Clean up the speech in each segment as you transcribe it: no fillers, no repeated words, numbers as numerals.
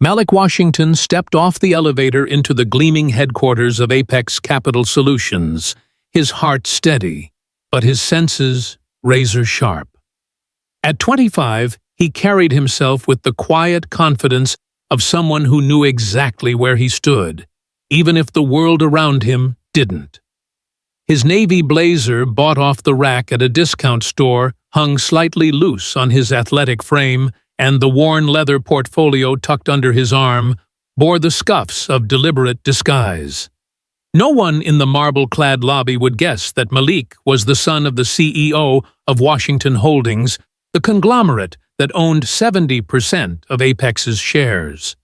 Malik Washington stepped off the elevator into the gleaming headquarters of Apex Capital Solutions, his heart steady, but his senses razor-sharp. At 25, he carried himself with the quiet confidence of someone who knew exactly where he stood, even if the world around him didn't. His navy blazer, bought off the rack at a discount store, hung slightly loose on his athletic frame, and the worn leather portfolio tucked under his arm bore the scuffs of deliberate disguise. No one in the marble-clad lobby would guess that Malik was the son of the CEO of Washington Holdings, the conglomerate that owned 70% of Apex's shares.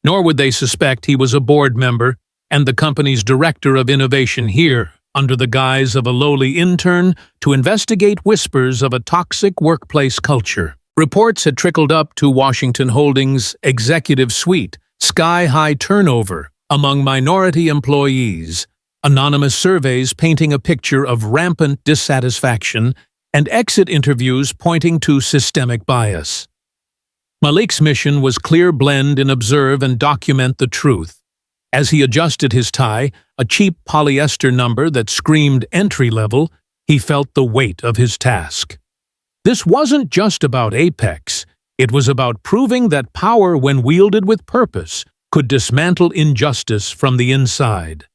Nor would they suspect he was a board member and the company's director of innovation here, under the guise of a lowly intern, to investigate whispers of a toxic workplace culture. Reports had trickled up to Washington Holdings' executive suite, sky-high turnover among minority employees, anonymous surveys painting a picture of rampant dissatisfaction, and exit interviews pointing to systemic bias. Malik's mission was clear: blend and observe and document the truth. As he adjusted his tie, a cheap polyester number that screamed entry-level, he felt the weight of his task. This wasn't just about Apex. It was about proving that power, when wielded with purpose, could dismantle injustice from the inside.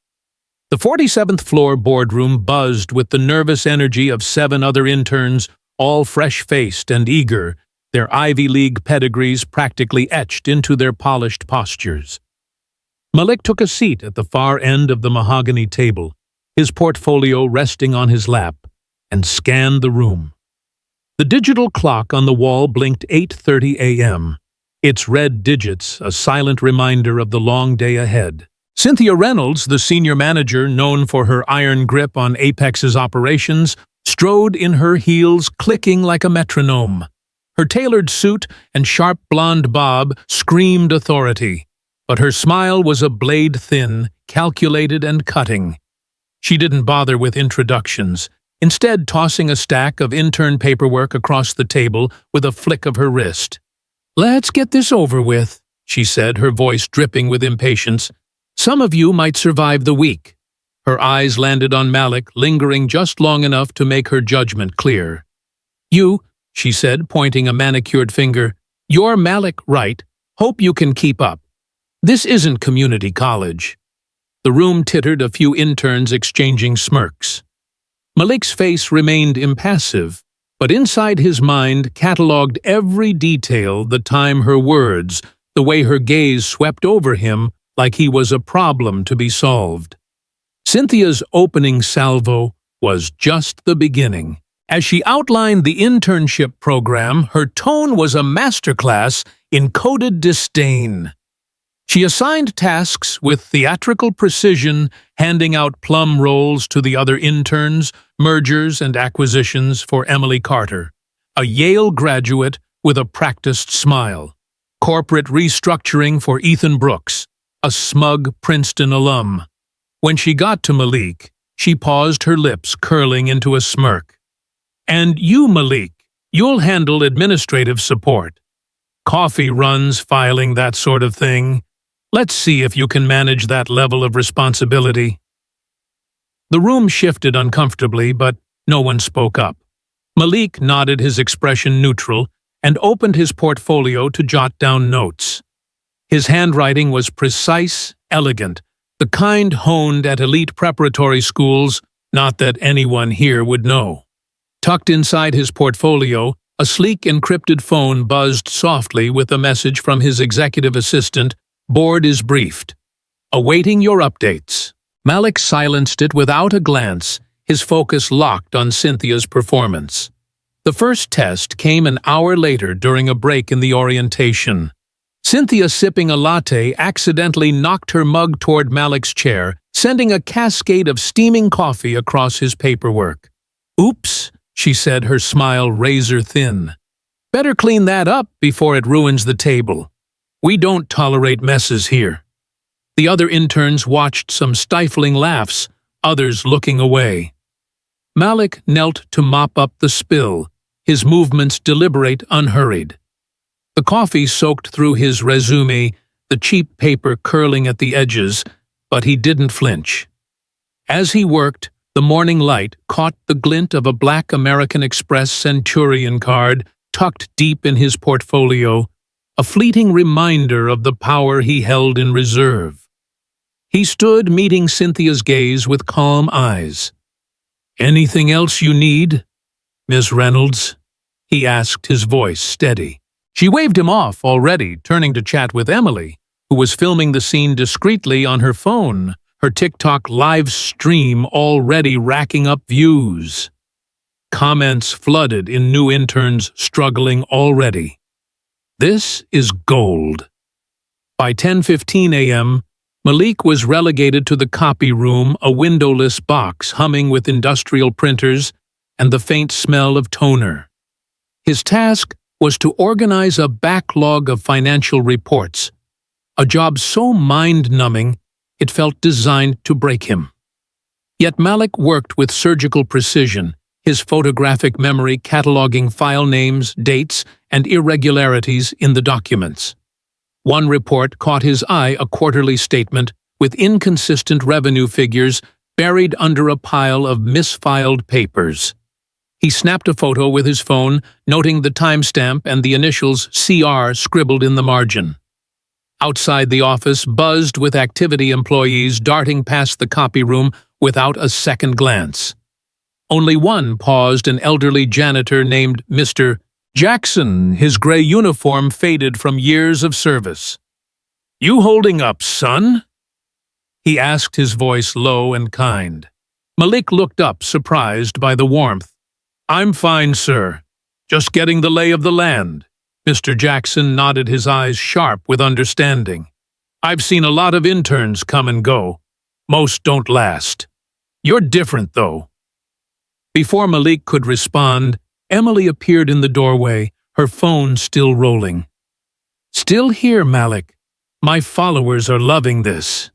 The 47th floor boardroom buzzed with the nervous energy of 7 other interns, all fresh-faced and eager, their Ivy League pedigrees practically etched into their polished postures. Malik took a seat at the far end of the mahogany table, his portfolio resting on his lap, and scanned the room. The digital clock on the wall blinked 8:30 a.m., its red digits a silent reminder of the long day ahead. Cynthia Reynolds, the senior manager known for her iron grip on Apex's operations, strode in her heels, clicking like a metronome. Her tailored suit and sharp blonde bob screamed authority, but her smile was a blade thin, calculated and cutting. She didn't bother with introductions, instead tossing a stack of intern paperwork across the table with a flick of her wrist. "Let's get this over with," she said, her voice dripping with impatience. "Some of you might survive the week." Her eyes landed on Malik, lingering just long enough to make her judgment clear. "You," she said, pointing a manicured finger, "you're Malik, right? Hope you can keep up. This isn't community college." The room tittered, a few interns exchanging smirks. Malik's face remained impassive, but inside his mind catalogued every detail: the time her words, the way her gaze swept over him like he was a problem to be solved. Cynthia's opening salvo was just the beginning. As she outlined the internship program, her tone was a masterclass in coded disdain. She assigned tasks with theatrical precision, handing out plum rolls to the other interns, mergers and acquisitions for Emily Carter, a Yale graduate with a practiced smile, corporate restructuring for Ethan Brooks, a smug Princeton alum. When she got to Malik, she paused, her lips curling into a smirk. "And you, Malik, you'll handle administrative support. Coffee runs, filing, that sort of thing. Let's see if you can manage that level of responsibility." The room shifted uncomfortably, but no one spoke up. Malik nodded, his expression neutral, and opened his portfolio to jot down notes. His handwriting was precise, elegant, the kind honed at elite preparatory schools, not that anyone here would know. Tucked inside his portfolio, a sleek encrypted phone buzzed softly with a message from his executive assistant: "Board is briefed. Awaiting your updates." Malik silenced it without a glance, his focus locked on Cynthia's performance. The first test came an hour later during a break in the orientation. Cynthia, sipping a latte, accidentally knocked her mug toward Malik's chair, sending a cascade of steaming coffee across his paperwork. "Oops," she said, her smile razor-thin. "Better clean that up before it ruins the table. We don't tolerate messes here." The other interns watched, some stifling laughs, others looking away. Malik knelt to mop up the spill, his movements deliberate, unhurried. The coffee soaked through his resume, the cheap paper curling at the edges, but he didn't flinch. As he worked, the morning light caught the glint of a black American Express Centurion card tucked deep in his portfolio, a fleeting reminder of the power he held in reserve. He stood meeting Cynthia's gaze with calm eyes. "Anything else you need, Miss Reynolds?" he asked, his voice steady. She waved him off already, turning to chat with Emily, who was filming the scene discreetly on her phone, her TikTok live stream already racking up views. Comments flooded in new interns struggling already. This is gold. By 10:15 a.m., Malik was relegated to the copy room, a windowless box humming with industrial printers and the faint smell of toner. His task was to organize a backlog of financial reports, a job so mind-numbing it felt designed to break him. Yet Malik worked with surgical precision, his photographic memory cataloging file names, dates, and irregularities in the documents. One report caught his eye, a quarterly statement with inconsistent revenue figures buried under a pile of misfiled papers. He snapped a photo with his phone, noting the timestamp and the initials CR scribbled in the margin. Outside the office buzzed with activity employees darting past the copy room without a second glance. Only one paused, an elderly janitor named Mr. Jackson, his gray uniform faded from years of service. "You holding up, son?" he asked, his voice low and kind. Malik looked up, surprised by the warmth. "I'm fine, sir. Just getting the lay of the land." Mr. Jackson nodded, his eyes sharp with understanding. "I've seen a lot of interns come and go. Most don't last. You're different, though." Before Malik could respond, Emily appeared in the doorway, her phone still rolling. "Still here, Malik. My followers are loving this.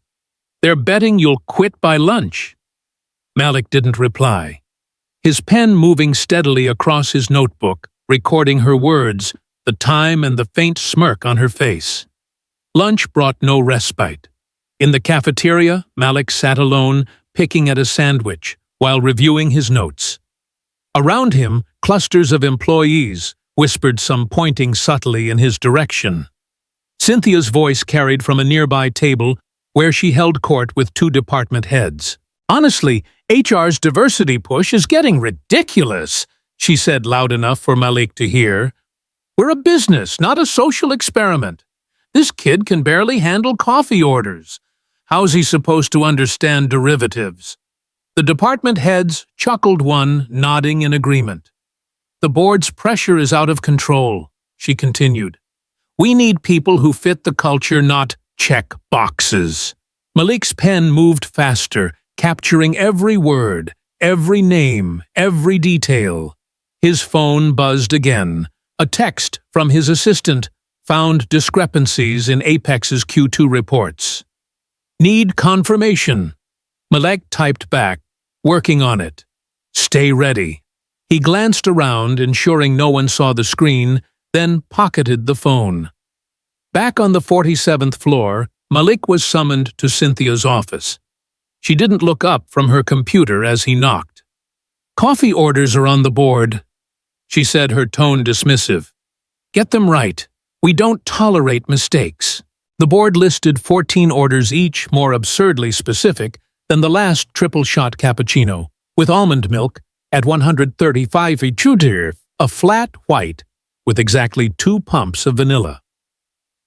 They're betting you'll quit by lunch." Malik didn't reply, his pen moving steadily across his notebook, recording her words, the time and the faint smirk on her face. Lunch brought no respite. In the cafeteria, Malik sat alone, picking at a sandwich, while reviewing his notes. Around him, clusters of employees whispered, some pointing subtly in his direction. Cynthia's voice carried from a nearby table where she held court with two department heads. "Honestly, HR's diversity push is getting ridiculous," she said loud enough for Malik to hear. "We're a business, not a social experiment. This kid can barely handle coffee orders. How's he supposed to understand derivatives?" The department heads chuckled, one nodding in agreement. "The board's pressure is out of control," she continued. "We need people who fit the culture, not check boxes." Malik's pen moved faster, capturing every word, every name, every detail. His phone buzzed again. A text from his assistant found discrepancies in Apex's Q2 reports. "Need confirmation." Malik typed back, "Working on it. Stay ready." He glanced around, ensuring no one saw the screen, then pocketed the phone. Back on the 47th floor, Malik was summoned to Cynthia's office. She didn't look up from her computer as he knocked. "Coffee orders are on the board," she said, her tone dismissive. "Get them right. We don't tolerate mistakes." The board listed 14 orders, each more absurdly specific than the last triple-shot cappuccino, with almond milk at 135 each, a flat white with exactly 2 pumps of vanilla.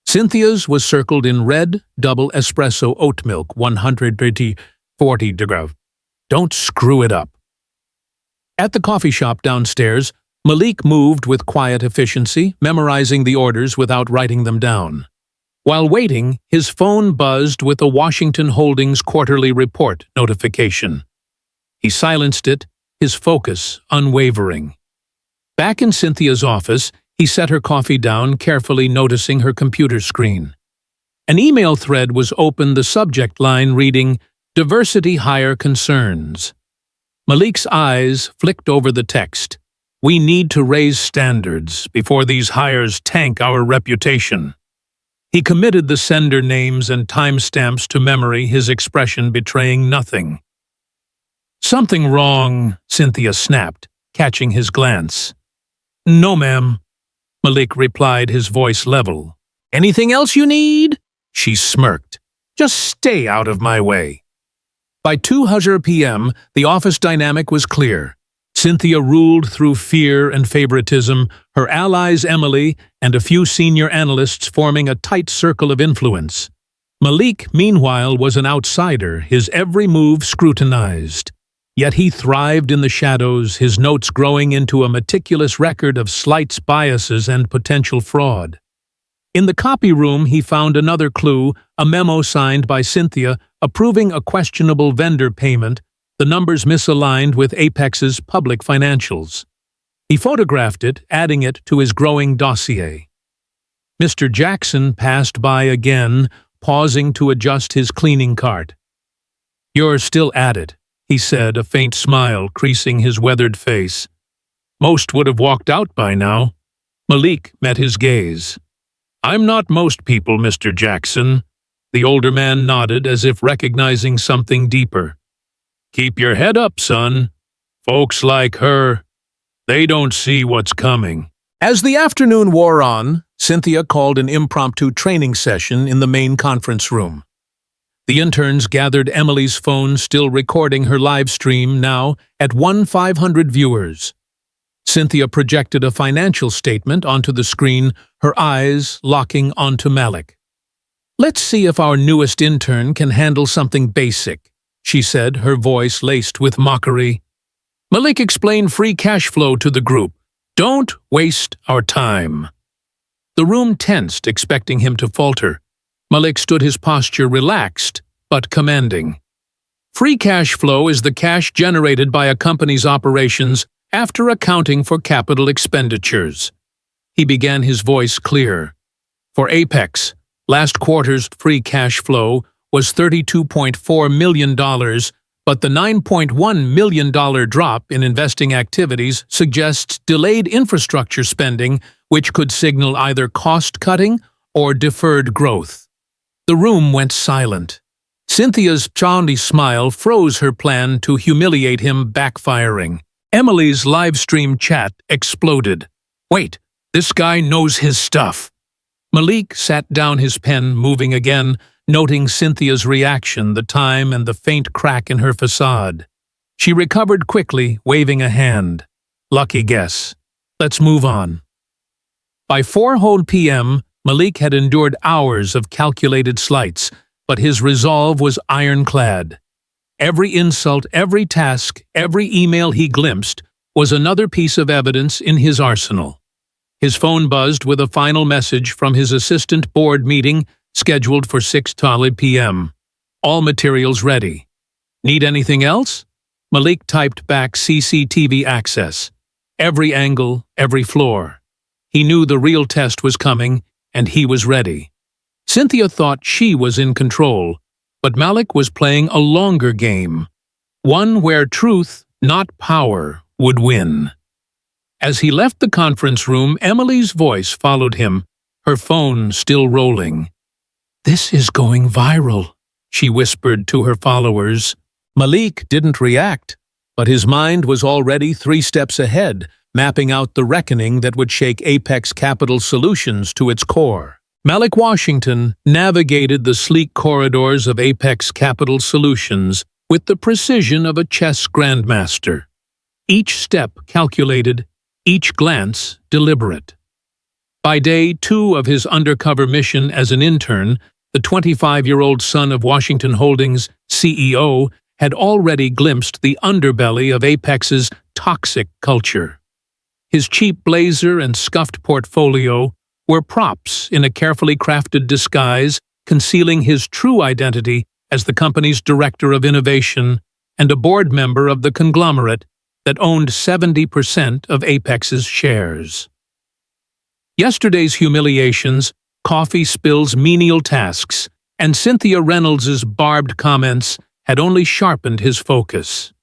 Cynthia's was circled in red double espresso oat milk, 140 degrees. Don't screw it up. At the coffee shop downstairs, Malik moved with quiet efficiency, memorizing the orders without writing them down. While waiting, his phone buzzed with a Washington Holdings quarterly report notification. He silenced it, his focus unwavering. Back in Cynthia's office, he set her coffee down, carefully noticing her computer screen. An email thread was open, the subject line reading, "Diversity Hire Concerns." Malik's eyes flicked over the text. "We need to raise standards before these hires tank our reputation." He committed the sender names and timestamps to memory, his expression betraying nothing. "Something wrong," Cynthia snapped, catching his glance. "No, ma'am," Malik replied, his voice level. "Anything else you need?" She smirked. "Just stay out of my way." By 2:00 p.m., the office dynamic was clear. Cynthia ruled through fear and favoritism, her allies Emily and a few senior analysts forming a tight circle of influence. Malik, meanwhile, was an outsider, his every move scrutinized. Yet he thrived in the shadows, his notes growing into a meticulous record of slights, biases, and potential fraud. In the copy room, he found another clue, a memo signed by Cynthia approving a questionable vendor payment, the numbers misaligned with Apex's public financials. He photographed it, adding it to his growing dossier. Mr. Jackson passed by again, pausing to adjust his cleaning cart. "You're still at it," he said, a faint smile creasing his weathered face. "Most would have walked out by now." Malik met his gaze. "I'm not most people, Mr. Jackson." The older man nodded as if recognizing something deeper. "Keep your head up, son. Folks like her, they don't see what's coming." As the afternoon wore on, Cynthia called an impromptu training session in the main conference room. The interns gathered Emily's phone, still recording her live stream, now at 1,500 viewers. Cynthia projected a financial statement onto the screen, her eyes locking onto Malik. "Let's see if our newest intern can handle something basic," she said, her voice laced with mockery. Malik explained free cash flow to the group. "Don't waste our time." The room tensed, expecting him to falter. Malik stood, his posture relaxed, but commanding. "Free cash flow is the cash generated by a company's operations after accounting for capital expenditures." He began, his voice clear. "For Apex, last quarter's free cash flow was $32.4 million, but the $9.1 million drop in investing activities suggests delayed infrastructure spending, which could signal either cost-cutting or deferred growth." The room went silent. Cynthia's childish smile froze her plan to humiliate him, backfiring. Emily's live-stream chat exploded. "Wait, this guy knows his stuff." Malik sat down, his pen moving again, noting Cynthia's reaction, the time and the faint crack in her facade. She recovered quickly, waving a hand. "Lucky guess. Let's move on." By 4 p.m., Malik had endured hours of calculated slights, but his resolve was ironclad. Every insult, every task, every email he glimpsed was another piece of evidence in his arsenal. His phone buzzed with a final message from his assistant board meeting, scheduled for 6 p.m. "All materials ready." "Need anything else?" Malik typed back, "CCTV access. Every angle, every floor." He knew the real test was coming, and he was ready. Cynthia thought she was in control, but Malik was playing a longer game, one where truth, not power, would win. As he left the conference room, Emily's voice followed him, her phone still rolling. "This is going viral," she whispered to her followers. Malik didn't react, but his mind was already 3 steps ahead, mapping out the reckoning that would shake Apex Capital Solutions to its core. Malik Washington navigated the sleek corridors of Apex Capital Solutions with the precision of a chess grandmaster. Each step calculated, each glance deliberate. By day 2 of his undercover mission as an intern, the 25-year-old son of Washington Holdings' CEO had already glimpsed the underbelly of Apex's toxic culture. His cheap blazer and scuffed portfolio were props in a carefully crafted disguise, concealing his true identity as the company's director of innovation and a board member of the conglomerate that owned 70% of Apex's shares. Yesterday's humiliations, coffee spills, menial tasks, and Cynthia Reynolds's barbed comments had only sharpened his focus.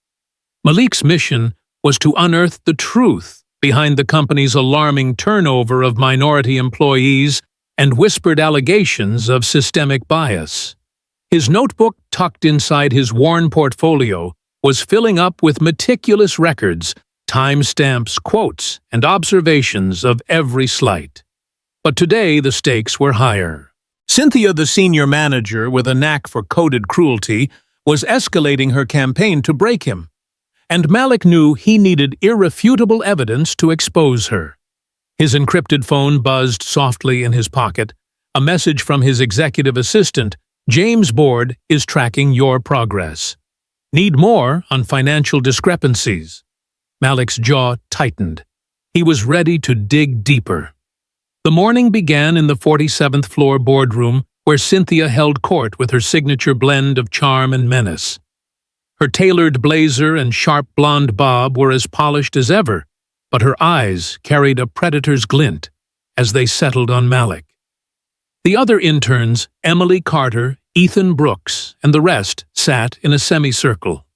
Malik's mission was to unearth the truth behind the company's alarming turnover of minority employees and whispered allegations of systemic bias. His notebook, tucked inside his worn portfolio, was filling up with meticulous records, timestamps, quotes, and observations of every slight. But today the stakes were higher. Cynthia, the senior manager with a knack for coded cruelty, was escalating her campaign to break him, and Malik knew he needed irrefutable evidence to expose her. His encrypted phone buzzed softly in his pocket, a message from his executive assistant: "James Board is tracking your progress. Need more on financial discrepancies." Malik's jaw tightened. He was ready to dig deeper. The morning began in the 47th floor boardroom, where Cynthia held court with her signature blend of charm and menace. Her tailored blazer and sharp blonde bob were as polished as ever, but her eyes carried a predator's glint as they settled on Malik. The other interns, Emily Carter, Ethan Brooks, and the rest, sat in a semicircle.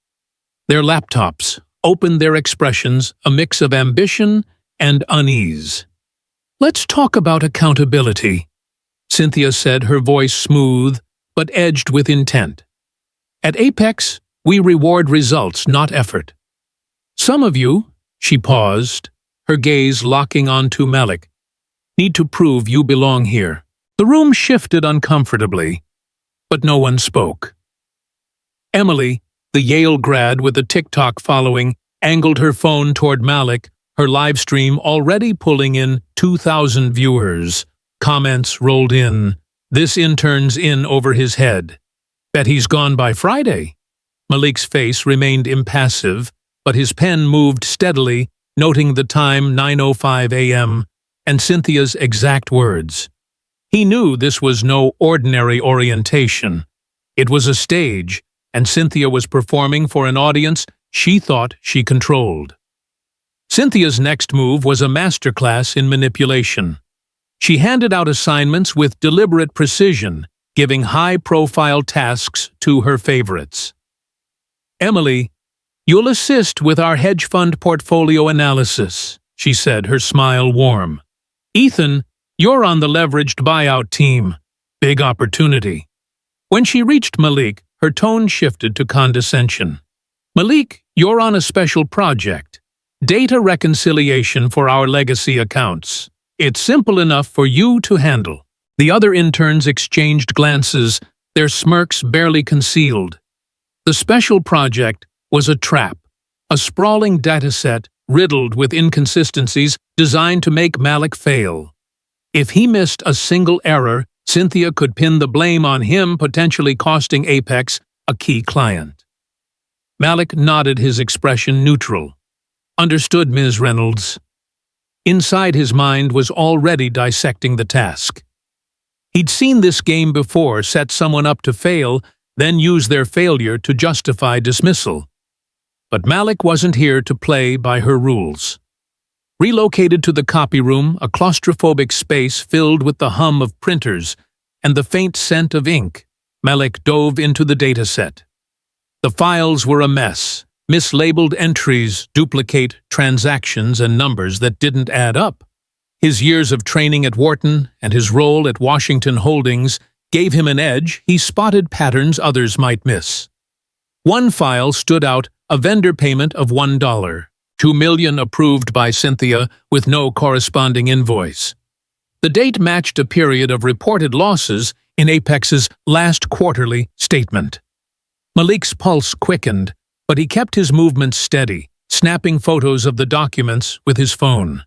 Their laptops opened, their expressions a mix of ambition and unease. "Let's talk about accountability," Cynthia said, her voice smooth but edged with intent. "At Apex, we reward results, not effort. Some of you," she paused, her gaze locking onto Malik, "need to prove you belong here." The room shifted uncomfortably, but no one spoke. Emily, the Yale grad with a TikTok following, angled her phone toward Malik, her live stream already pulling in 2,000 viewers. Comments rolled in. "This intern's in over his head. Bet he's gone by Friday." Malik's face remained impassive, but his pen moved steadily, noting the time, 9:05 a.m., and Cynthia's exact words. He knew this was no ordinary orientation. It was a stage, and Cynthia was performing for an audience she thought she controlled. Cynthia's next move was a masterclass in manipulation. She handed out assignments with deliberate precision, giving high-profile tasks to her favorites. "Emily, you'll assist with our hedge fund portfolio analysis," she said, her smile warm. "Ethan, you're on the leveraged buyout team. Big opportunity." When she reached Malik, her tone shifted to condescension. "Malik, you're on a special project. Data reconciliation for our legacy accounts. It's simple enough for you to handle." The other interns exchanged glances, their smirks barely concealed. The special project was a trap, a sprawling dataset riddled with inconsistencies designed to make Malik fail. If he missed a single error, Cynthia could pin the blame on him, potentially costing Apex a key client. Malik nodded, his expression neutral. "Understood, Ms. Reynolds." Inside, his mind was already dissecting the task. He'd seen this game before: set someone up to fail, then use their failure to justify dismissal. But Malik wasn't here to play by her rules. Relocated to the copy room, a claustrophobic space filled with the hum of printers and the faint scent of ink, Malik dove into the dataset. The files were a mess. Mislabeled entries, duplicate transactions, and numbers that didn't add up. His years of training at Wharton and his role at Washington Holdings gave him an edge. He spotted patterns others might miss. One file stood out: a vendor payment of $1, $2 million approved by Cynthia with no corresponding invoice. The date matched a period of reported losses in Apex's last quarterly statement. Malik's pulse quickened, but he kept his movements steady, snapping photos of the documents with his phone.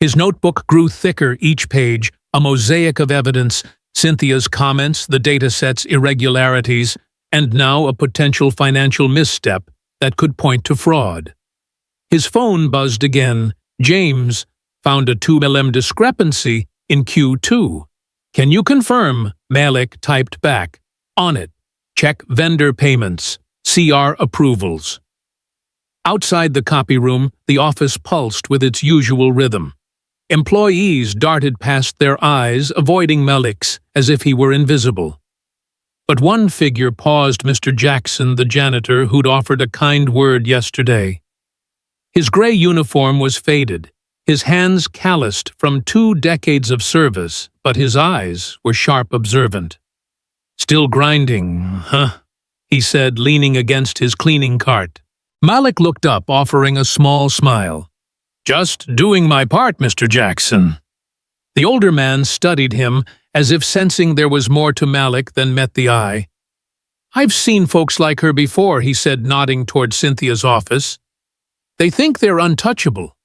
His notebook grew thicker each page, a mosaic of evidence: Cynthia's comments, the dataset's irregularities, and now a potential financial misstep that could point to fraud. His phone buzzed again. "James, found a 2 mm discrepancy in Q2. Can you confirm?" Malik typed back. "On it. Check vendor payments. CR approvals." Outside the copy room, the office pulsed with its usual rhythm. Employees darted past their eyes, avoiding Malik's as if he were invisible. But one figure paused: Mr. Jackson, the janitor who'd offered a kind word yesterday. His gray uniform was faded, his hands calloused from 2 decades of service, but his eyes were sharp observant. "Still grinding, huh?" he said, leaning against his cleaning cart. Malik looked up, offering a small smile. "Just doing my part, Mr. Jackson." The older man studied him, as if sensing there was more to Malik than met the eye. "I've seen folks like her before," he said, nodding toward Cynthia's office. "They think they're untouchable.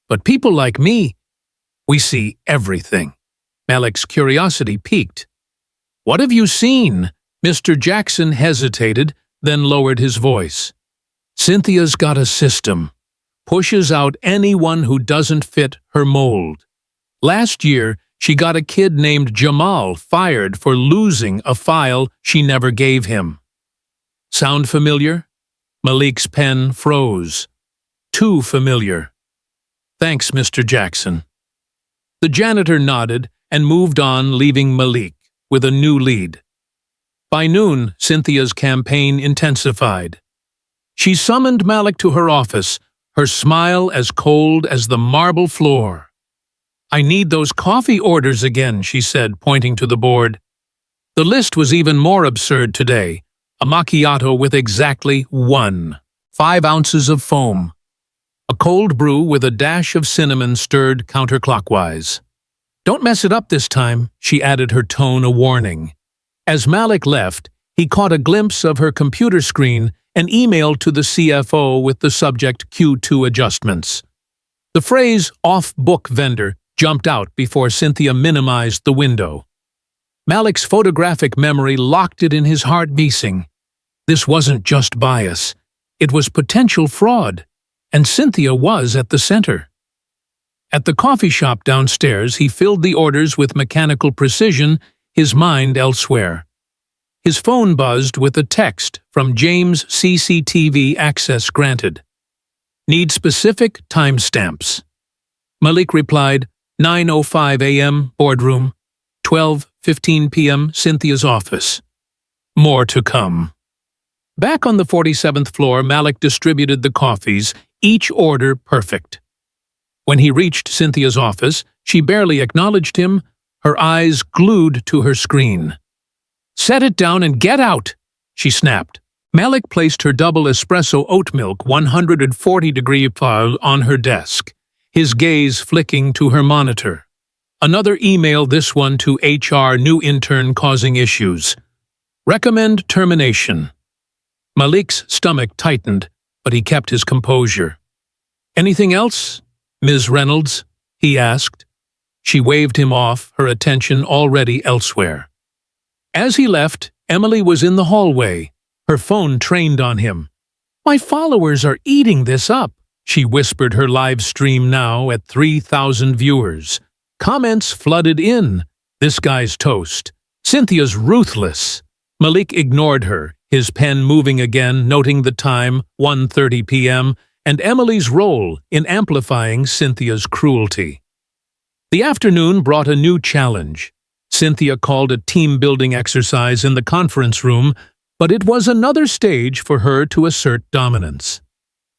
But people like me, we see everything." Malik's curiosity piqued. "What have you seen?" Mr. Jackson hesitated, then lowered his voice. "Cynthia's got a system. Pushes out anyone who doesn't fit her mold. Last year, she got a kid named Jamal fired for losing a file she never gave him." "Sound familiar?" Malik's pen froze. "Too familiar." "Thanks, Mr. Jackson." The janitor nodded and moved on, leaving Malik with a new lead. By noon, Cynthia's campaign intensified. She summoned Malik to her office, her smile as cold as the marble floor. "I need those coffee orders again," she said, pointing to the board. The list was even more absurd today. A macchiato with exactly 5 ounces of foam. A cold brew with a dash of cinnamon stirred counterclockwise. "Don't mess it up this time," she added, her tone a warning. As Malik left, he caught a glimpse of her computer screen and emailed to the CFO with the subject Q2 adjustments. The phrase "off-book vendor" jumped out before Cynthia minimized the window. Malik's photographic memory locked it in his heart beating. This wasn't just bias. It was potential fraud, and Cynthia was at the center. At the coffee shop downstairs, he filled the orders with mechanical precision, his mind elsewhere. His phone buzzed with a text from James. "CCTV access granted. Need specific timestamps." Malik replied, 9:05 a.m. boardroom, 12:15 p.m. Cynthia's office. More to come. Back on the 47th floor, Malik distributed the coffees, each order perfect. When he reached Cynthia's office, she barely acknowledged him, her eyes glued to her screen. "Set it down and get out," she snapped. Malik placed her double espresso oat milk 140-degree file on her desk, his gaze flicking to her monitor. Another email, this one to HR, new intern causing issues. Recommend termination. Malik's stomach tightened, but he kept his composure. "Anything else, Ms. Reynolds?" he asked. She waved him off, her attention already elsewhere. As he left, Emily was in the hallway, her phone trained on him. "My followers are eating this up," she whispered, her live stream now at 3,000 viewers. Comments flooded in. "This guy's toast. Cynthia's ruthless." Malik ignored her, his pen moving again, noting the time, 1:30 p.m., and Emily's role in amplifying Cynthia's cruelty. The afternoon brought a new challenge. Cynthia called a team-building exercise in the conference room, but it was another stage for her to assert dominance.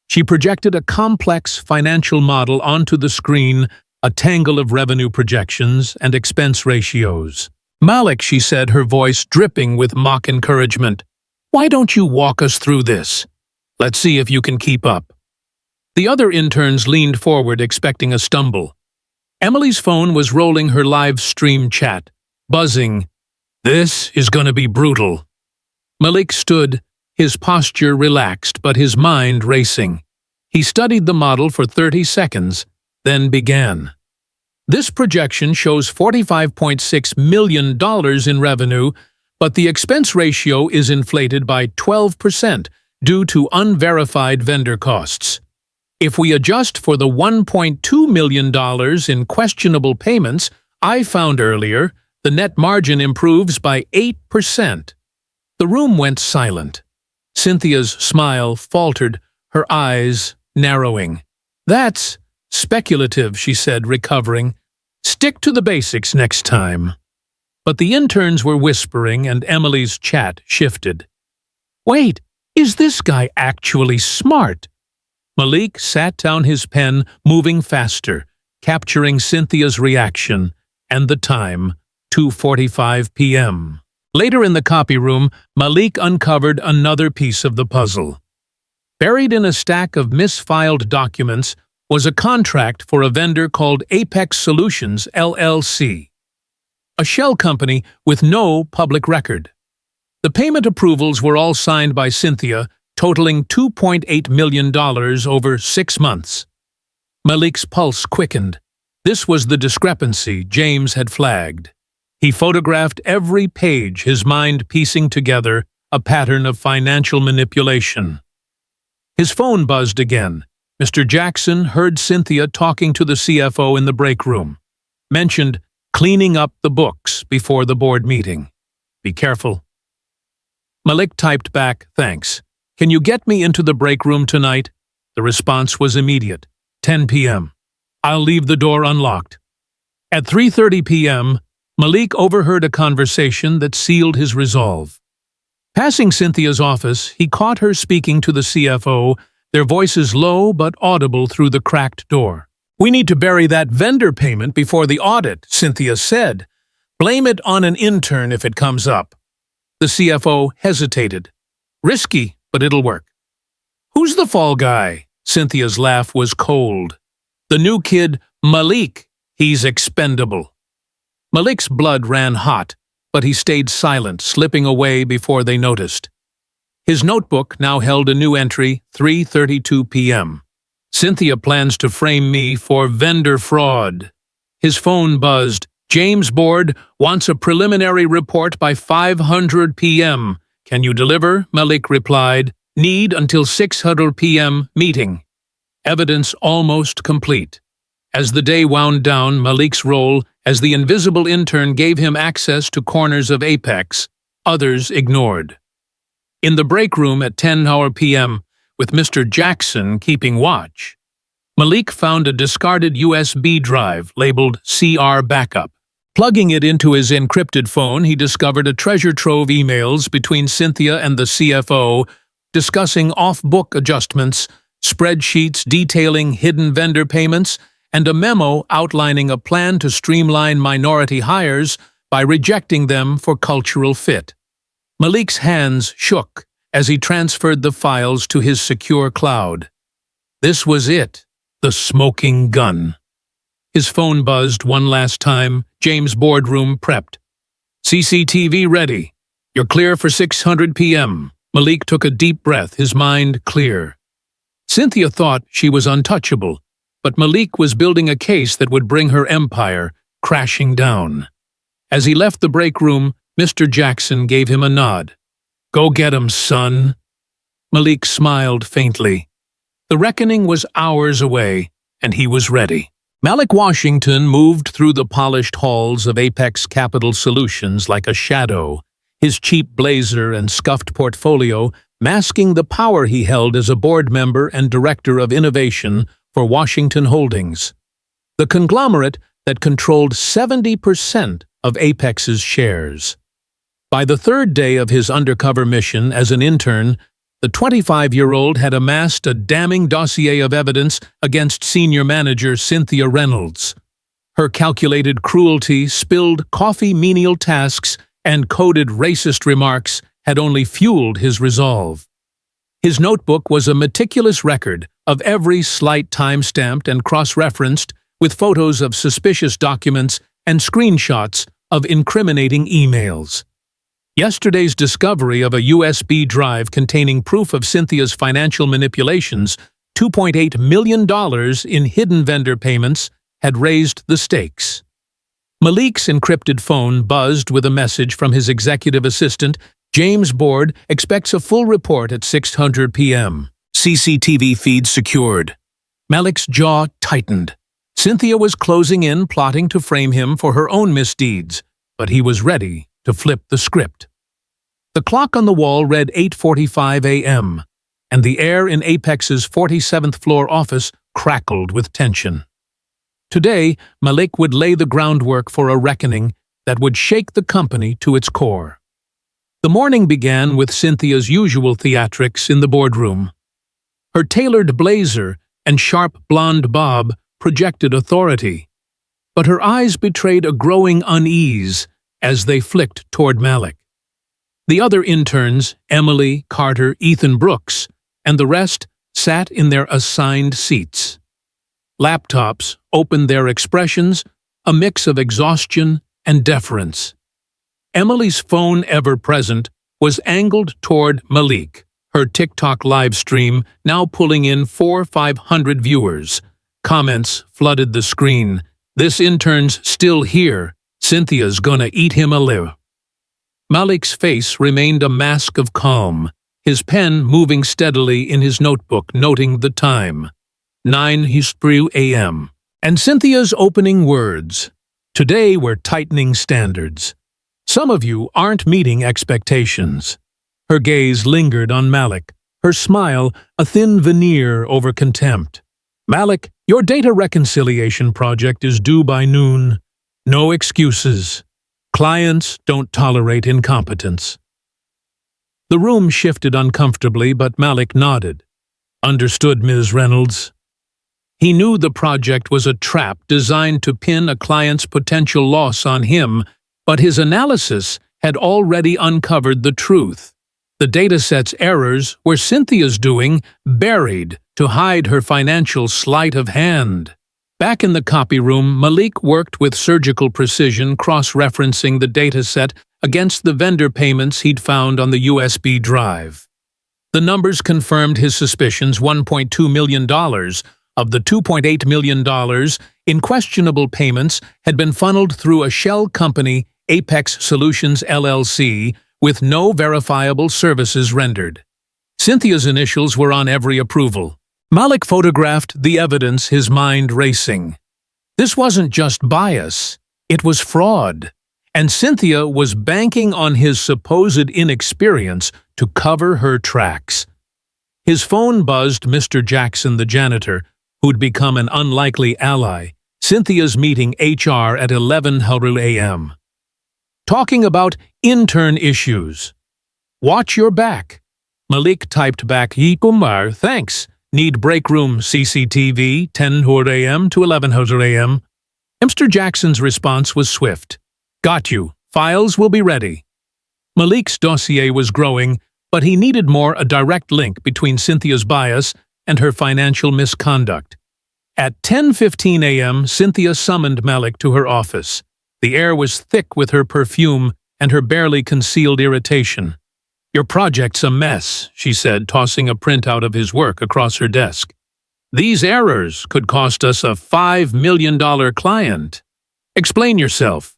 She projected a complex financial model onto the screen, a tangle of revenue projections and expense ratios. "Malik," she said, her voice dripping with mock encouragement, "why don't you walk us through this? Let's see if you can keep up." The other interns leaned forward, expecting a stumble. Emily's phone was rolling her live stream chat, buzzing. "This is going to be brutal." Malik stood, his posture relaxed but his mind racing. He studied the model for 30 seconds, then began. "This projection shows $45.6 million in revenue, but the expense ratio is inflated by 12% due to unverified vendor costs. If we adjust for the $1.2 million in questionable payments I found earlier, the net margin improves by 8%. The room went silent. Cynthia's smile faltered, her eyes narrowing. "That's speculative," she said, recovering. "Stick to the basics next time." But the interns were whispering, and Emily's chat shifted. "Wait, is this guy actually smart?" Malik sat down his pen, moving faster, capturing Cynthia's reaction, and the time, 2:45 p.m. Later in the copy room, Malik uncovered another piece of the puzzle. Buried in a stack of misfiled documents was a contract for a vendor called Apex Solutions, LLC, a shell company with no public record. The payment approvals were all signed by Cynthia, totaling $2.8 million over 6 months. Malik's pulse quickened. This was the discrepancy James had flagged. He photographed every page, his mind piecing together a pattern of financial manipulation. His phone buzzed again. Mr. Jackson heard Cynthia talking to the CFO in the break room. Mentioned cleaning up the books before the board meeting. Be careful. Malik typed back, "Thanks. Can you get me into the break room tonight?" The response was immediate. 10 p.m. I'll leave the door unlocked. At 3:30 p.m., Malik overheard a conversation that sealed his resolve. Passing Cynthia's office, he caught her speaking to the CFO, their voices low but audible through the cracked door. "We need to bury that vendor payment before the audit," Cynthia said. "Blame it on an intern if it comes up." The CFO hesitated. "Risky, but it'll work." "Who's the fall guy?" Cynthia's laugh was cold. "The new kid, Malik. He's expendable." Malik's blood ran hot, but he stayed silent, slipping away before they noticed. His notebook now held a new entry, 3:32 p.m. "Cynthia plans to frame me for vendor fraud." His phone buzzed. "James Board wants a preliminary report by 5:00 p.m. "Can you deliver?" Malik replied. "Need until 6:00 p.m. meeting." Evidence almost complete. As the day wound down, Malik's role as the invisible intern gave him access to corners of Apex, others ignored. In the break room at 10:00 p.m., with Mr. Jackson keeping watch, Malik found a discarded USB drive labeled CR Backup. Plugging it into his encrypted phone, he discovered a treasure trove of emails between Cynthia and the CFO discussing off-book adjustments, spreadsheets detailing hidden vendor payments, and a memo outlining a plan to streamline minority hires by rejecting them for cultural fit. Malik's hands shook as he transferred the files to his secure cloud. This was it, the smoking gun. His phone buzzed one last time. James' boardroom prepped. "CCTV ready. You're clear for 6:00 p.m. Malik took a deep breath, his mind clear. Cynthia thought she was untouchable, but Malik was building a case that would bring her empire crashing down. As he left the break room, Mr. Jackson gave him a nod. "Go get him, son." Malik smiled faintly. The reckoning was hours away, and he was ready. Malik Washington moved through the polished halls of Apex Capital Solutions like a shadow, his cheap blazer and scuffed portfolio masking the power he held as a board member and director of innovation for Washington Holdings, the conglomerate that controlled 70% of Apex's shares. By the third day of his undercover mission as an intern, the 25-year-old had amassed a damning dossier of evidence against senior manager Cynthia Reynolds. Her calculated cruelty, spilled coffee menial tasks, and coded racist remarks had only fueled his resolve. His notebook was a meticulous record of every slight time-stamped and cross-referenced with photos of suspicious documents and screenshots of incriminating emails. Yesterday's discovery of a USB drive containing proof of Cynthia's financial manipulations, $2.8 million in hidden vendor payments, had raised the stakes. Malik's encrypted phone buzzed with a message from his executive assistant. James Board expects a full report at 6:00 p.m. CCTV feed secured. Malik's jaw tightened. Cynthia was closing in, plotting to frame him for her own misdeeds, but he was ready to flip the script. The clock on the wall read 8:45 a.m., and the air in Apex's 47th floor office crackled with tension. Today, Malik would lay the groundwork for a reckoning that would shake the company to its core. The morning began with Cynthia's usual theatrics in the boardroom. Her tailored blazer and sharp blonde bob projected authority. But her eyes betrayed a growing unease as they flicked toward Malik. The other interns, Emily, Carter, Ethan Brooks, and the rest sat in their assigned seats. Laptops opened their expressions, a mix of exhaustion and deference. Emily's phone, ever present, was angled toward Malik, her TikTok live stream now pulling in 400-500 viewers. Comments flooded the screen. "This intern's still here. Cynthia's gonna eat him alive." Malik's face remained a mask of calm, his pen moving steadily in his notebook, noting the time. 9:00 a.m. And Cynthia's opening words. "Today we're tightening standards. Some of you aren't meeting expectations." Her gaze lingered on Malik, her smile a thin veneer over contempt. "Malik, your data reconciliation project is due by noon. No excuses. Clients don't tolerate incompetence." The room shifted uncomfortably, but Malik nodded. "Understood, Ms. Reynolds." He knew the project was a trap designed to pin a client's potential loss on him, but his analysis had already uncovered the truth. The dataset's errors were Cynthia's doing, buried to hide her financial sleight of hand. Back in the copy room, Malik worked with surgical precision, cross-referencing the dataset against the vendor payments he'd found on the USB drive. The numbers confirmed his suspicions. $1.2 million of the $2.8 million in questionable payments had been funneled through a shell company, Apex Solutions LLC, with no verifiable services rendered. Cynthia's initials were on every approval. Malik photographed the evidence, his mind racing. This wasn't just bias, it was fraud, and Cynthia was banking on his supposed inexperience to cover her tracks. His phone buzzed. Mr. Jackson, the janitor, who'd become an unlikely ally. Cynthia's meeting HR at 11:00 a.m. Talking about intern issues. "Watch your back." Malik typed back, "Yikumar, thanks. Need break room CCTV, 10:00 a.m. to 11:00 a.m. Mr. Jackson's response was swift. "Got you. Files will be ready." Malik's dossier was growing, but he needed more: a direct link between Cynthia's bias and her financial misconduct. At 10:15 a.m., Cynthia summoned Malik to her office. The air was thick with her perfume and her barely concealed irritation. "Your project's a mess," she said, tossing a printout of his work across her desk. "These errors could cost us a $5 million client. Explain yourself."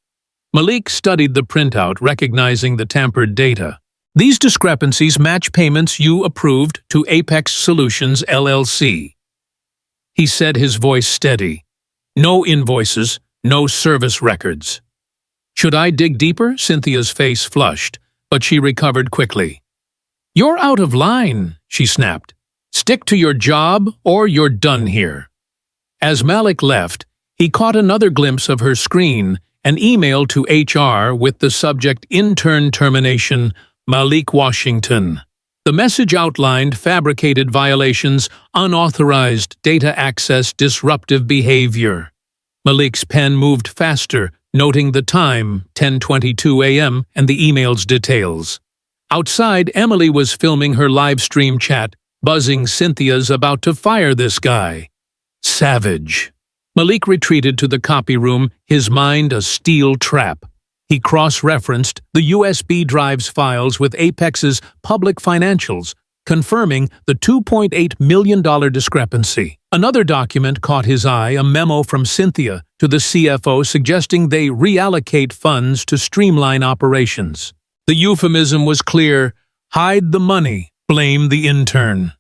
Malik studied the printout, recognizing the tampered data. "These discrepancies match payments you approved to Apex Solutions LLC." He said, his voice steady. "No invoices, no service records." "Should I dig deeper?" Cynthia's face flushed, but she recovered quickly. "You're out of line," she snapped. "Stick to your job or you're done here." As Malik left, he caught another glimpse of her screen, an email to HR with the subject "Intern Termination, Malik Washington." The message outlined fabricated violations, unauthorized data access, disruptive behavior. Malik's pen moved faster, noting the time, 10:22 a.m., and the email's details. Outside, Emily was filming her live stream chat, buzzing. "Cynthia's about to fire this guy." Savage. Malik retreated to the copy room, his mind a steel trap. He cross-referenced the USB drive's files with Apex's public financials, confirming the $2.8 million discrepancy. Another document caught his eye, a memo from Cynthia to the CFO suggesting they reallocate funds to streamline operations. The euphemism was clear: hide the money, blame the intern.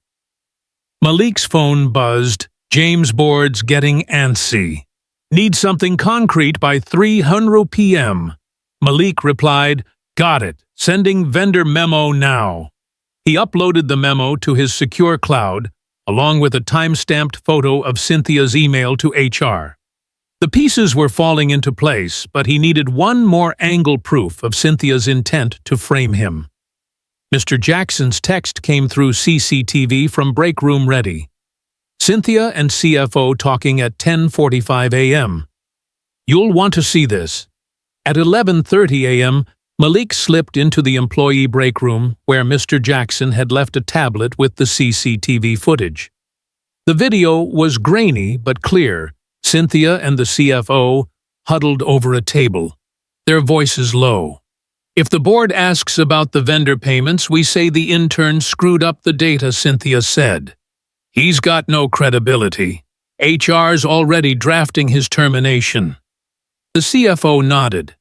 Malik's phone buzzed. James Board's getting antsy. "Need something concrete by 3:00 p.m. Malik replied, "Got it. Sending vendor memo now." He uploaded the memo to his secure cloud, along with a time-stamped photo of Cynthia's email to HR. The pieces were falling into place, but he needed one more angle proof of Cynthia's intent to frame him. Mr. Jackson's text came through CCTV from break room ready. Cynthia and CFO talking at 10:45 a.m. You'll want to see this. At 11:30 a.m., Malik slipped into the employee break room where Mr. Jackson had left a tablet with the CCTV footage. The video was grainy but clear. Cynthia and the CFO huddled over a table, their voices low. If the board asks about the vendor payments, we say the intern screwed up the data, Cynthia said. He's got no credibility. HR's already drafting his termination. The CFO nodded.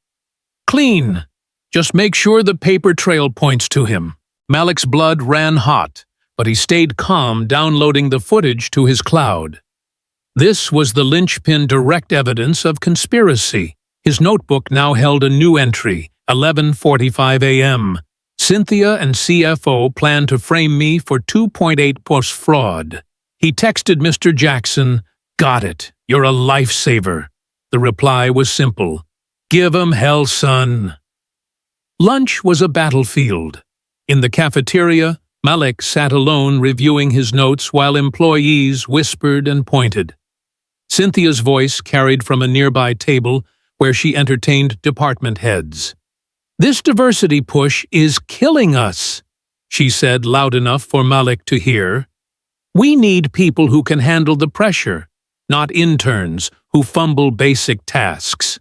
Clean. Just make sure the paper trail points to him. Malik's blood ran hot, but he stayed calm, downloading the footage to his cloud. This was the linchpin direct evidence of conspiracy. His notebook now held a new entry, 11:45 a.m. Cynthia and CFO plan to frame me for 2.8 post-fraud. He texted Mr. Jackson, "Got it. You're a lifesaver." The reply was simple. "Give 'em hell, son." Lunch was a battlefield. In the cafeteria, Malik sat alone reviewing his notes while employees whispered and pointed. Cynthia's voice carried from a nearby table where she entertained department heads. "This diversity push is killing us," she said loud enough for Malik to hear. "We need people who can handle the pressure, not interns who fumble basic tasks."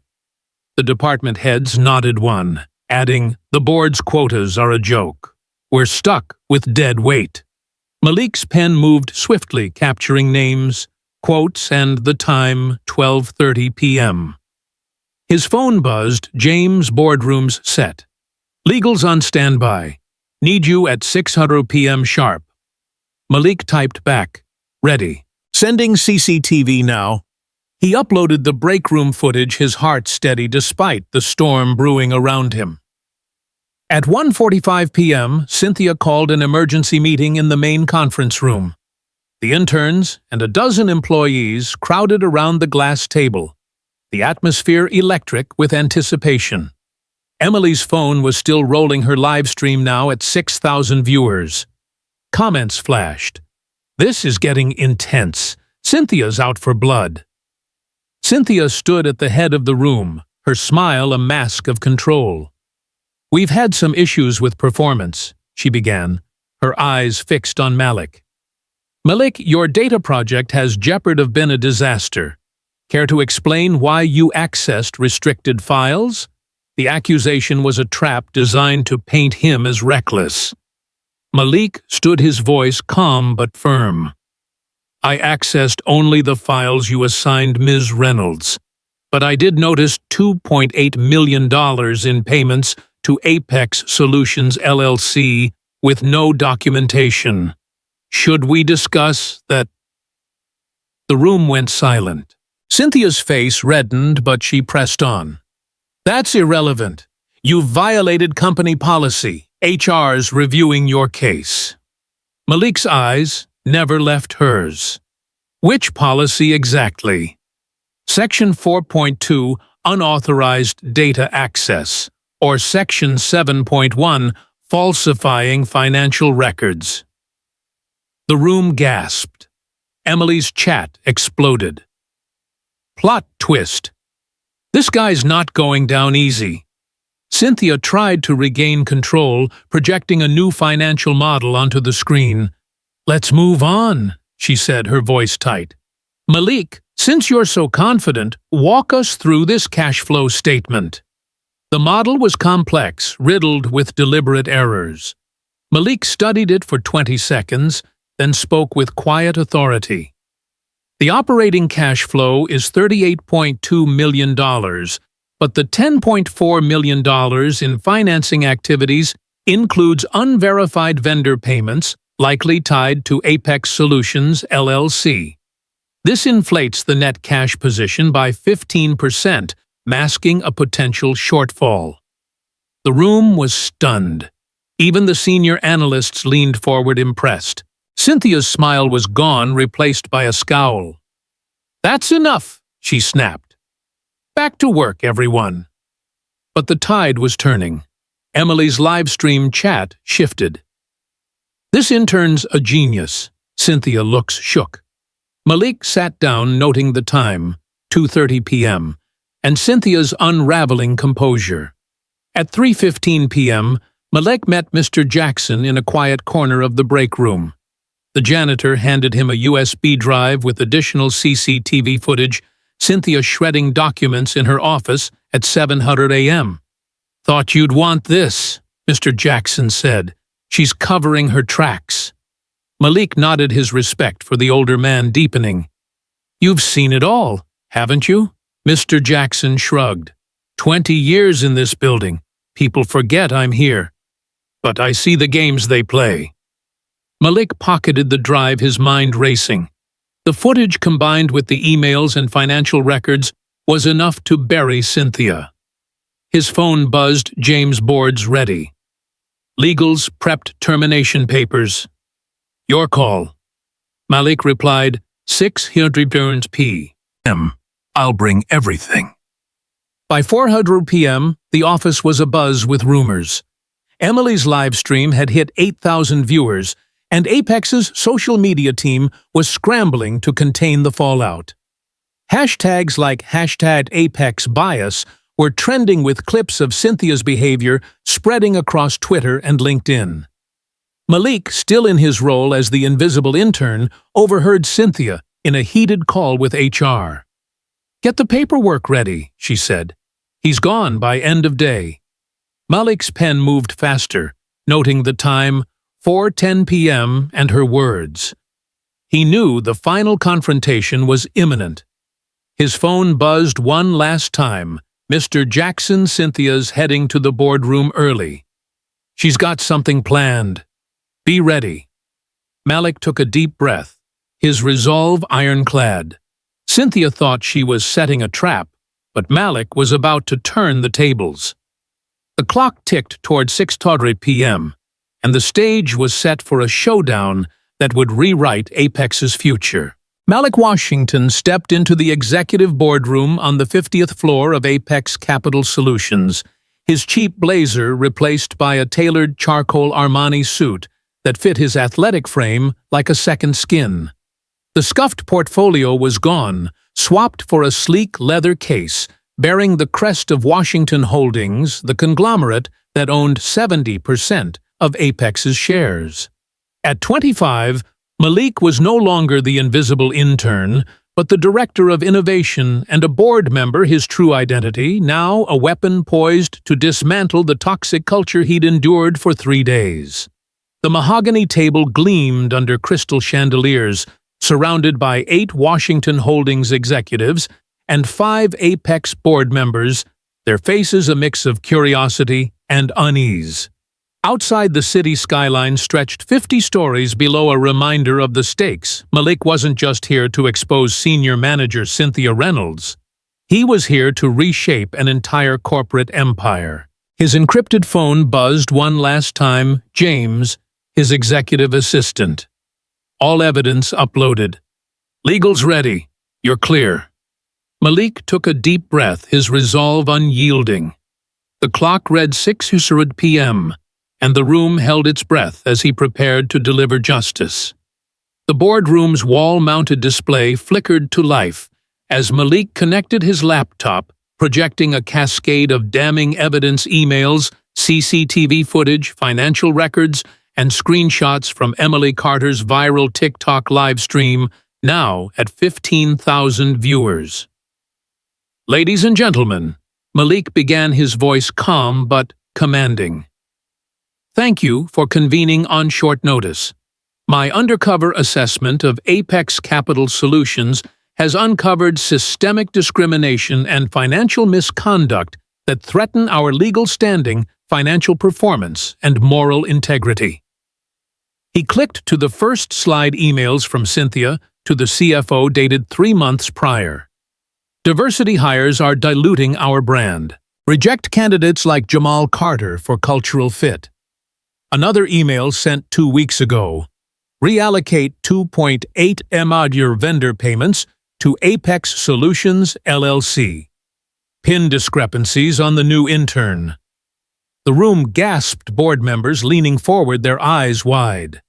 The department heads nodded one, adding, "The board's quotas are a joke. We're stuck with dead weight." Malik's pen moved swiftly, capturing names, quotes, and the time, 12:30 p.m. His phone buzzed. James, boardroom's set. "Legal's on standby. Need you at 6:00 p.m. sharp." Malik typed back, "Ready. Sending CCTV now." He uploaded the break room footage, his heart steady despite the storm brewing around him. At 1:45 p.m., Cynthia called an emergency meeting in the main conference room. The interns and a dozen employees crowded around the glass table, the atmosphere electric with anticipation. Emily's phone was still rolling her live stream now at 6,000 viewers. Comments flashed. "This is getting intense. Cynthia's out for blood." Cynthia stood at the head of the room, her smile a mask of control. "We've had some issues with performance," she began, her eyes fixed on Malik. "Malik, your data project has jeopard of been a disaster. Care to explain why you accessed restricted files?" The accusation was a trap designed to paint him as reckless. Malik stood, his voice calm but firm. "I accessed only the files you assigned Ms. Reynolds, but I did notice $2.8 million in payments to Apex Solutions LLC with no documentation. Should we discuss that?" The room went silent. Cynthia's face reddened, but she pressed on. "That's irrelevant. You've violated company policy. HR's reviewing your case." Malik's eyes never left hers. "Which policy exactly?" Section 4.2, Unauthorized Data Access, or Section 7.1, Falsifying Financial Records. The room gasped. Emily's chat exploded. Plot twist. This guy's not going down easy. Cynthia tried to regain control, projecting a new financial model onto the screen. "Let's move on," she said, her voice tight. "Malik, since you're so confident, walk us through this cash flow statement." The model was complex, riddled with deliberate errors. Malik studied it for 20 seconds, then spoke with quiet authority. "The operating cash flow is $38.2 million, but the $10.4 million in financing activities includes unverified vendor payments likely tied to Apex Solutions LLC. This inflates the net cash position by 15%, masking a potential shortfall." The room was stunned. Even the senior analysts leaned forward impressed. Cynthia's smile was gone, replaced by a scowl. "That's enough," she snapped. "Back to work, everyone." But the tide was turning. Emily's live-stream chat shifted. "This intern's a genius." Cynthia looks shook. Malik sat down, noting the time, 2:30 p.m., and Cynthia's unraveling composure. At 3:15 p.m., Malik met Mr. Jackson in a quiet corner of the break room. The janitor handed him a USB drive with additional CCTV footage, Cynthia shredding documents in her office at 7:00 a.m. "Thought you'd want this," Mr. Jackson said. "She's covering her tracks." Malik nodded, his respect for the older man deepening. "You've seen it all, haven't you?" Mr. Jackson shrugged. 20 years in this building. People forget I'm here. But I see the games they play." Malik pocketed the drive, his mind racing. The footage, combined with the emails and financial records, was enough to bury Cynthia. His phone buzzed. "James Board's ready. Legals prepped termination papers. Your call." Malik replied, 6:00 p.m. "I'll bring everything." By 4:00 p.m., the office was abuzz with rumors. Emily's live stream had hit 8,000 viewers, and Apex's social media team was scrambling to contain the fallout. Hashtags like #ApexBias were trending, with clips of Cynthia's behavior spreading across Twitter and LinkedIn. Malik, still in his role as the invisible intern, overheard Cynthia in a heated call with HR. "Get the paperwork ready," she said. "He's gone by end of day." Malik's pen moved faster, noting the time, 4:10 p.m., and her words. He knew the final confrontation was imminent. His phone buzzed one last time. Mr. Jackson, "Cynthia's heading to the boardroom early. She's got something planned. Be ready." Malik took a deep breath, his resolve ironclad. Cynthia thought she was setting a trap, but Malik was about to turn the tables. The clock ticked toward 6:00 p.m., and the stage was set for a showdown that would rewrite Apex's future. Malik Washington stepped into the executive boardroom on the 50th floor of Apex Capital Solutions, his cheap blazer replaced by a tailored charcoal Armani suit that fit his athletic frame like a second skin. The scuffed portfolio was gone, swapped for a sleek leather case bearing the crest of Washington Holdings, the conglomerate that owned 70% of Apex's shares. At 25, Malik was no longer the invisible intern, but the director of innovation and a board member, his true identity, now a weapon poised to dismantle the toxic culture he'd endured for 3 days. The mahogany table gleamed under crystal chandeliers, surrounded by 8 Washington Holdings executives and 5 Apex board members, their faces a mix of curiosity and unease. Outside, the city skyline stretched 50 stories below, a reminder of the stakes. Malik wasn't just here to expose senior manager Cynthia Reynolds. He was here to reshape an entire corporate empire. His encrypted phone buzzed one last time. James, his executive assistant. "All evidence uploaded. Legal's ready. You're clear." Malik took a deep breath, his resolve unyielding. The clock read 6:00 p.m., and the room held its breath as he prepared to deliver justice. The boardroom's wall-mounted display flickered to life as Malik connected his laptop, projecting a cascade of damning evidence: emails, CCTV footage, financial records, and screenshots from Emily Carter's viral TikTok live stream, now at 15,000 viewers. "Ladies and gentlemen," Malik began, his voice calm but commanding. "Thank you for convening on short notice. My undercover assessment of Apex Capital Solutions has uncovered systemic discrimination and financial misconduct that threaten our legal standing, financial performance, and moral integrity." He clicked to the first slide: emails from Cynthia to the CFO dated 3 months prior. "Diversity hires are diluting our brand. Reject candidates like Jamal Carter for cultural fit." Another email sent 2 weeks ago. "Reallocate 2.8 million your vendor payments to Apex Solutions, LLC. Pin discrepancies on the new intern." The room gasped, board members leaning forward, their eyes wide.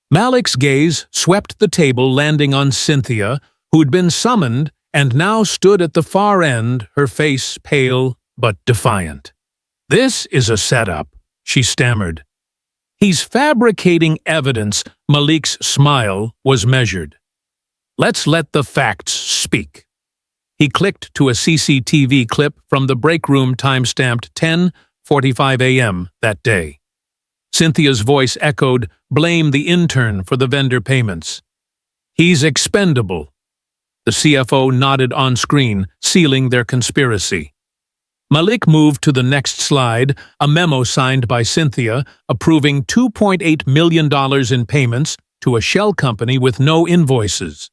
Malik's gaze swept the table, landing on Cynthia, who'd been summoned and now stood at the far end, her face pale but defiant. "This is a setup," she stammered. "He's fabricating evidence." Malik's smile was measured. "Let's let the facts speak." He clicked to a CCTV clip from the break room timestamped 10:45 a.m. that day. Cynthia's voice echoed, "Blame the intern for the vendor payments. He's expendable." The CFO nodded on screen, sealing their conspiracy. Malik moved to the next slide, a memo signed by Cynthia approving $2.8 million in payments to a shell company with no invoices.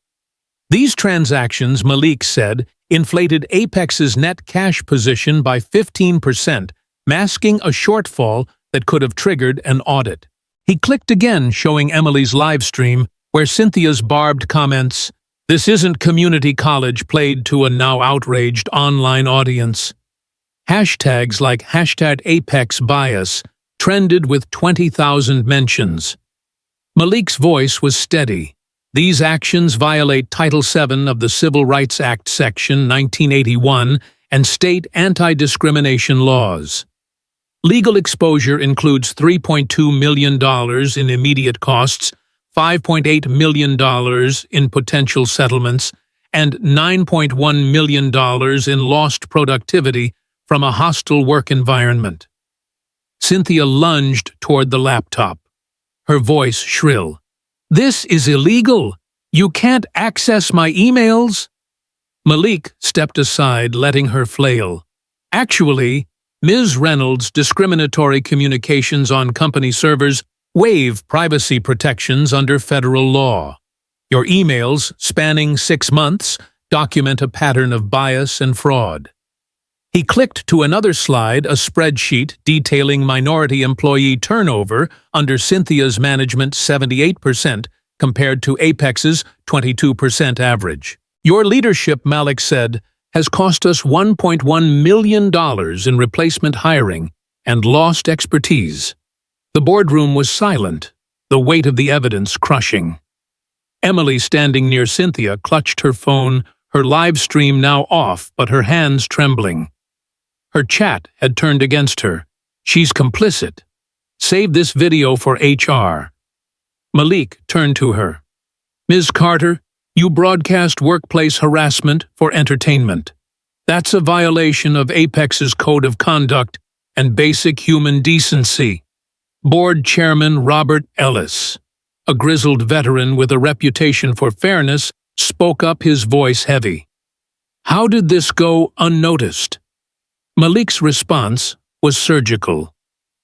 These transactions, Malik said, inflated Apex's net cash position by 15%, masking a shortfall that could have triggered an audit. He clicked again, showing Emily's live stream, where Cynthia's barbed comments, "This isn't community college," played to a now outraged online audience. Hashtags like #ApexBias trended with 20,000 mentions. Malik's voice was steady. "These actions violate Title VII of the Civil Rights Act Section 1981 and state anti-discrimination laws. Legal exposure includes $3.2 million in immediate costs, $5.8 million in potential settlements, and $9.1 million in lost productivity from a hostile work environment." Cynthia lunged toward the laptop, her voice shrill. "This is illegal! You can't access my emails!" Malik stepped aside, letting her flail. "Actually, Ms. Reynolds' discriminatory communications on company servers waive privacy protections under federal law. Your emails, spanning 6 months, document a pattern of bias and fraud." He clicked to another slide, a spreadsheet detailing minority employee turnover under Cynthia's management 78% compared to Apex's 22% average. "Your leadership," Malik said, "has cost us $1.1 million in replacement hiring and lost expertise." The boardroom was silent, the weight of the evidence crushing. Emily, standing near Cynthia, clutched her phone, her live stream now off but her hands trembling. Her chat had turned against her. "She's complicit. Save this video for HR." Malik turned to her. "Ms. Carter, you broadcast workplace harassment for entertainment. That's a violation of Apex's code of conduct and basic human decency." Board Chairman Robert Ellis, a grizzled veteran with a reputation for fairness, spoke up, his voice heavy. "How did this go unnoticed?" Malik's response was surgical.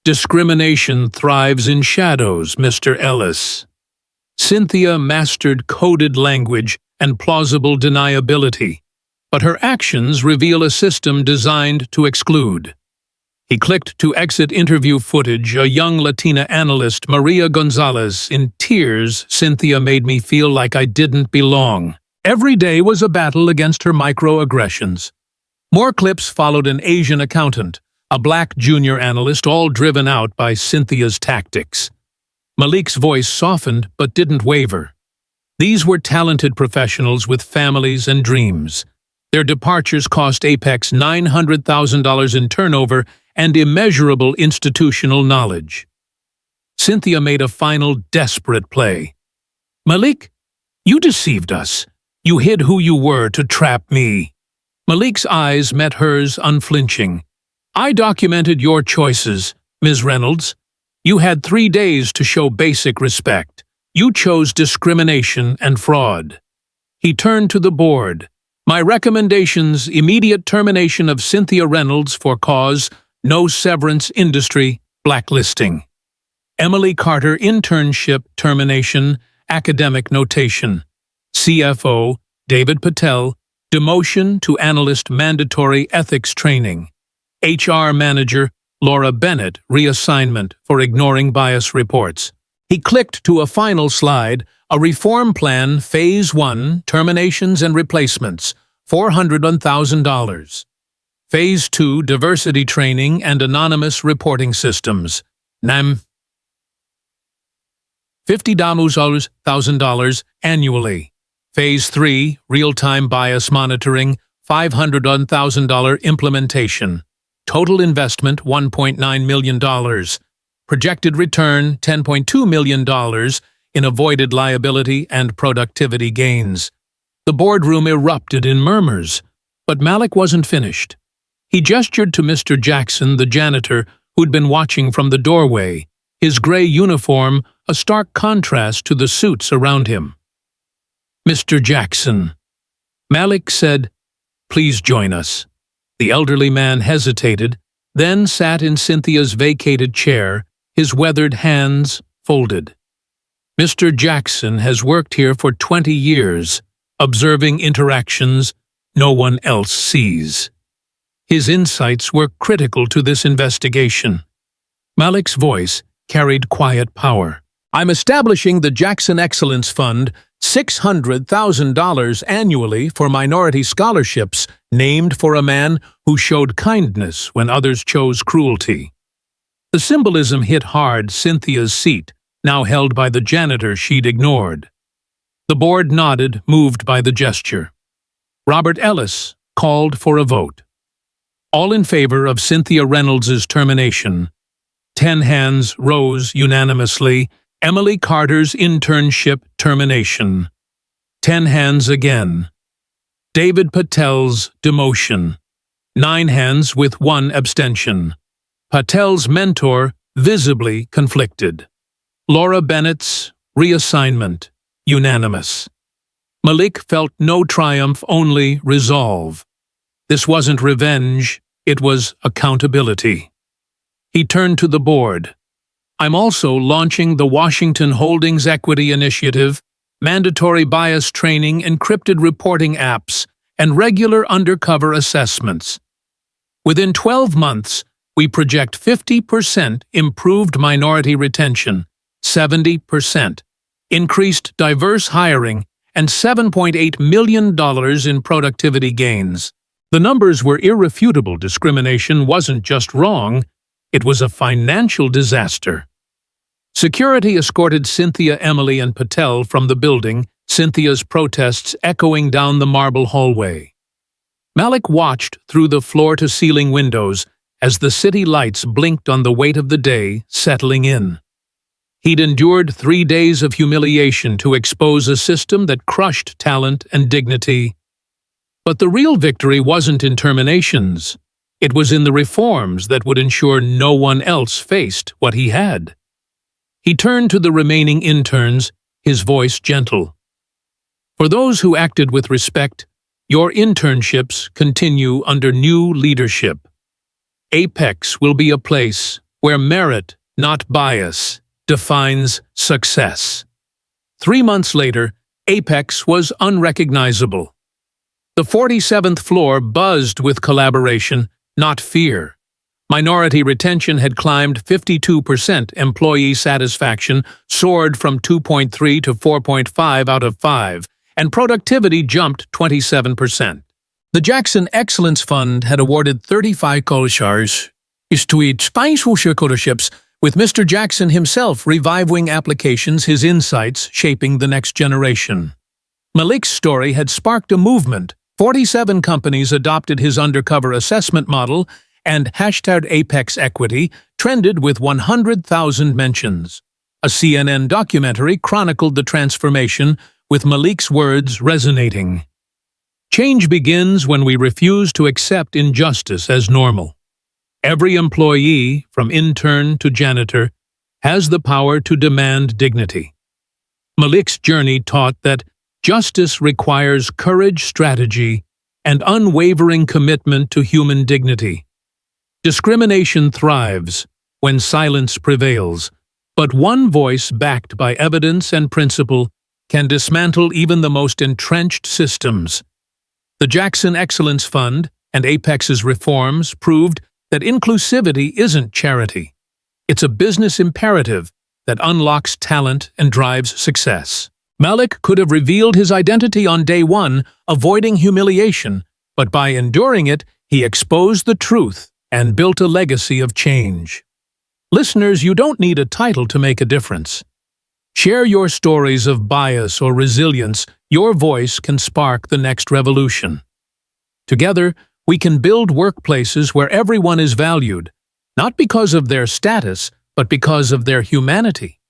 "Discrimination thrives in shadows, Mr. Ellis." Cynthia mastered coded language and plausible deniability, but her actions reveal a system designed to exclude. He clicked to exit interview footage, a young Latina analyst, Maria Gonzalez, in tears. "Cynthia made me feel like I didn't belong. Every day was a battle against her microaggressions." More clips followed, an Asian accountant, a black junior analyst, all driven out by Cynthia's tactics. Malik's voice softened but didn't waver. These were talented professionals with families and dreams. Their departures cost Apex $900,000 in turnover and immeasurable institutional knowledge. Cynthia made a final desperate play. "Malik, you deceived us. You hid who you were to trap me." Malik's eyes met hers, unflinching. "I documented your choices, Ms. Reynolds. You had 3 days to show basic respect. You chose discrimination and fraud." He turned to the board. "My recommendations: immediate termination of Cynthia Reynolds for cause, no severance, industry, blacklisting. Emily Carter, internship termination, academic notation. CFO, David Patel, demotion to analyst, mandatory ethics training. HR manager, Laura Bennett, reassignment for ignoring bias reports." He clicked to a final slide, a reform plan, Phase 1, terminations and replacements, $401,000. Phase 2, diversity training and anonymous reporting systems, NAM, $50,000 annually. Phase 3, real-time bias monitoring, $501,000 implementation. Total investment, $1.9 million. Projected return, $10.2 million in avoided liability and productivity gains. The boardroom erupted in murmurs, but Malik wasn't finished. He gestured to Mr. Jackson, the janitor, who'd been watching from the doorway, his gray uniform a stark contrast to the suits around him. "Mr. Jackson," Malik said, "please join us." The elderly man hesitated, then sat in Cynthia's vacated chair, his weathered hands folded. "Mr. Jackson has worked here for 20 years, observing interactions no one else sees. His insights were critical to this investigation." Malik's voice carried quiet power. "I'm establishing the Jackson Excellence Fund, $600,000 annually for minority scholarships named for a man who showed kindness when others chose cruelty." The symbolism hit hard Cynthia's seat, now held by the janitor she'd ignored. The board nodded, moved by the gesture. Robert Ellis called for a vote. All in favor of Cynthia Reynolds's termination. 10 hands rose unanimously. Emily Carter's internship termination. 10 hands again. David Patel's demotion. 9 hands with 1 abstention. Patel's mentor visibly conflicted. Laura Bennett's reassignment, unanimous. Malik felt no triumph, only resolve. This wasn't revenge, it was accountability. He turned to the board. "I'm also launching the Washington Holdings Equity Initiative, mandatory bias training, encrypted reporting apps, and regular undercover assessments. Within 12 months, we project 50% improved minority retention, 70%, increased diverse hiring, and $7.8 million in productivity gains." The numbers were irrefutable. Discrimination wasn't just wrong, it was a financial disaster. Security escorted Cynthia, Emily, and Patel from the building, Cynthia's protests echoing down the marble hallway. Malik watched through the floor-to-ceiling windows as the city lights blinked on the weight of the day settling in. He'd endured 3 days of humiliation to expose a system that crushed talent and dignity. But the real victory wasn't in terminations. It was in the reforms that would ensure no one else faced what he had. He turned to the remaining interns, his voice gentle. "For those who acted with respect, your internships continue under new leadership. Apex will be a place where merit, not bias, defines success." 3 months later, Apex was unrecognizable. The 47th floor buzzed with collaboration, not fear. Minority retention had climbed 52%, employee satisfaction soared from 2.3 to 4.5 out of 5, and productivity jumped 27%. The Jackson Excellence Fund had awarded 35 scholarships, with Mr. Jackson himself reviving applications, his insights shaping the next generation. Malik's story had sparked a movement. 47 companies adopted his undercover assessment model, and #Apex Equity trended with 100,000 mentions. A CNN documentary chronicled the transformation, with Malik's words resonating. "Change begins when we refuse to accept injustice as normal. Every employee, from intern to janitor, has the power to demand dignity." Malik's journey taught that justice requires courage, strategy, and unwavering commitment to human dignity. Discrimination thrives when silence prevails, but one voice backed by evidence and principle can dismantle even the most entrenched systems. The Jackson Excellence Fund and Apex's reforms proved that inclusivity isn't charity. It's a business imperative that unlocks talent and drives success. Malik could have revealed his identity on day one, avoiding humiliation, but by enduring it, he exposed the truth and built a legacy of change. Listeners, you don't need a title to make a difference. Share your stories of bias or resilience. Your voice can spark the next revolution. Together, we can build workplaces where everyone is valued, not because of their status, but because of their humanity.